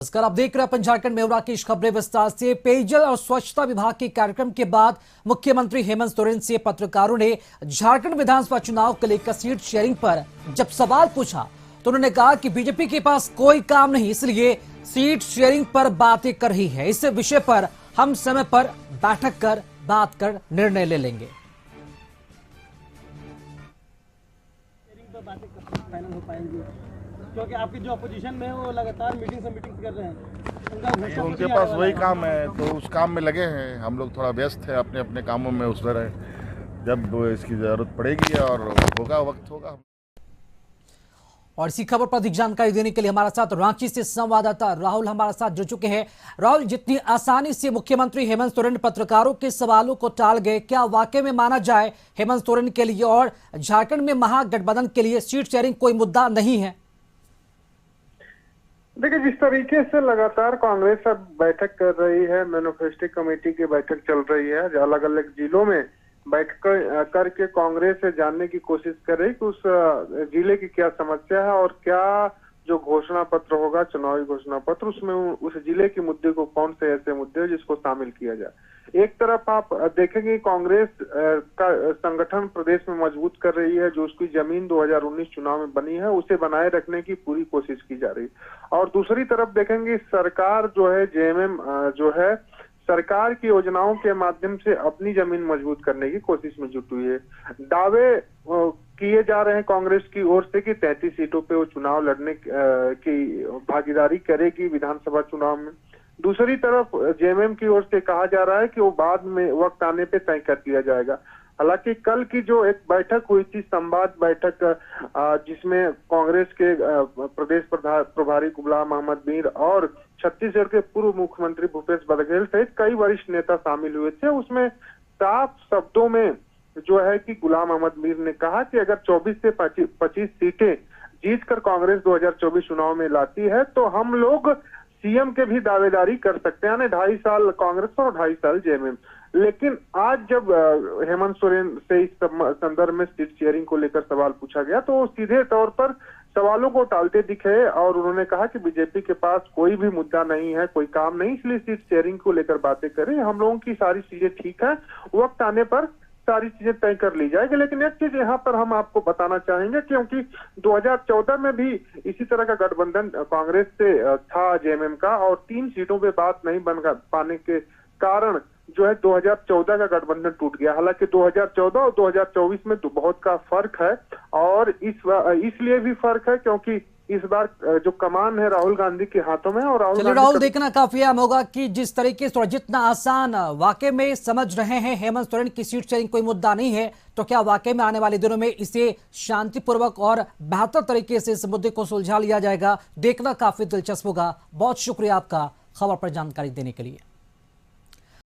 नमस्कार, आप देख रहे हैं झारखंड में की खबरें विस्तार से। पेयजल और स्वच्छता विभाग के कार्यक्रम के बाद मुख्यमंत्री हेमंत सोरेन से पत्रकारों ने झारखंड विधानसभा चुनाव को लेकर सीट शेयरिंग पर जब सवाल पूछा तो उन्होंने कहा कि बीजेपी के पास कोई काम नहीं, इसलिए सीट शेयरिंग पर बातें कर रही है। इस विषय पर हम समय पर बैठक कर बात कर निर्णय ले लेंगे। फाइनल हो पाएंगे क्योंकि आपकी जो अपोजिशन में है वो लगातार मीटिंग कर रहे हैं। तो उनके पास वही काम है तो उस काम में लगे हैं। हम लोग थोड़ा व्यस्त है अपने अपने कामों में, उस तरह जब इसकी जरूरत पड़ेगी और होगा वक्त होगा। और इसी खबर पर अधिक जानकारी देने के लिए हमारे साथ रांची से संवाददाता राहुल हमारे साथ जुड़ चुके हैं। राहुल, जितनी आसानी से मुख्यमंत्री हेमंत सोरेन पत्रकारों के सवालों को टाल गए, क्या वाकई में माना जाए हेमंत सोरेन के लिए और झारखंड में महागठबंधन के लिए सीट शेयरिंग कोई मुद्दा नहीं है? देखिए, जिस तरीके से लगातार कांग्रेस अब बैठक कर रही है, मैनिफेस्टो कमेटी की बैठक चल रही है, अलग अलग जिलों में बैठक करके कांग्रेस से जानने की कोशिश कर रही कि उस जिले की क्या समस्या है और क्या जो घोषणा पत्र होगा, चुनावी घोषणा पत्र, उसमें उस जिले के मुद्दे को, कौन से ऐसे मुद्दे हैं जिसको शामिल किया जाए। एक तरफ आप देखेंगे कांग्रेस का संगठन प्रदेश में मजबूत कर रही है, जो उसकी जमीन 2019 चुनाव में बनी है उसे बनाए रखने की पूरी कोशिश की जा रही है। और दूसरी तरफ देखेंगे सरकार जो है, जेएमएम जो है, सरकार की योजनाओं के माध्यम से अपनी जमीन मजबूत करने की कोशिश में जुटी हुई है। दावे किए जा रहे हैं कांग्रेस की ओर से कि 33 सीटों पे वो चुनाव लड़ने की भागीदारी करेगी विधानसभा चुनाव में। दूसरी तरफ जेएमएम की ओर से कहा जा रहा है कि वो बाद में वक्त आने पे तय कर दिया जाएगा। हालांकि कल की जो एक बैठक हुई थी, संवाद बैठक, जिसमें कांग्रेस के प्रदेश प्रभारी गुलाम अहमद मीर और छत्तीसगढ़ के पूर्व मुख्यमंत्री भूपेश बघेल सहित कई वरिष्ठ नेता शामिल हुए थे, उसमें साफ शब्दों में जो है कि गुलाम अहमद मीर ने कहा कि अगर 24 से 25 सीटें जीतकर कांग्रेस 2024 चुनाव में लाती है तो हम लोग सीएम के भी दावेदारी कर सकते हैं, यानी 2.5 साल कांग्रेस और 2.5 साल जेएमएम। लेकिन आज जब हेमंत सोरेन से इस संदर्भ में सीट शेयरिंग को लेकर सवाल पूछा गया तो वो सीधे तौर पर सवालों को टालते दिखे और उन्होंने कहा कि बीजेपी के पास कोई भी मुद्दा नहीं है, कोई काम नहीं, इसलिए सीट शेयरिंग को लेकर बातें करें। हम लोगों की सारी चीजें ठीक है, वक्त आने पर सारी चीजें तय कर ली जाएगी। लेकिन एक चीज यहाँ पर हम आपको बताना चाहेंगे, क्योंकि 2014 में भी इसी तरह का गठबंधन कांग्रेस से था जेएमएम का, और 3 सीटों पे बात नहीं बन पाने के कारण जो है 2014 का गठबंधन टूट गया। हालांकि 2014 और 2024 में तो बहुत का फर्क है, और इसलिए भी फर्क है क्योंकि इस बार जो कमान है राहुल गांधी के हाथों में, और राहुल देखना काफी अहम होगा कि जिस तरीके से और जितना आसान वाकई में समझ रहे हैं हेमंत सोरेन की सीट शेयरिंग कोई मुद्दा नहीं है, तो क्या वाकई में आने वाले दिनों में इसे शांतिपूर्वक और बेहतर तरीके से इस मुद्दे को सुलझा लिया जाएगा? देखना काफी दिलचस्प होगा। बहुत शुक्रिया आपका खबर पर जानकारी देने के लिए।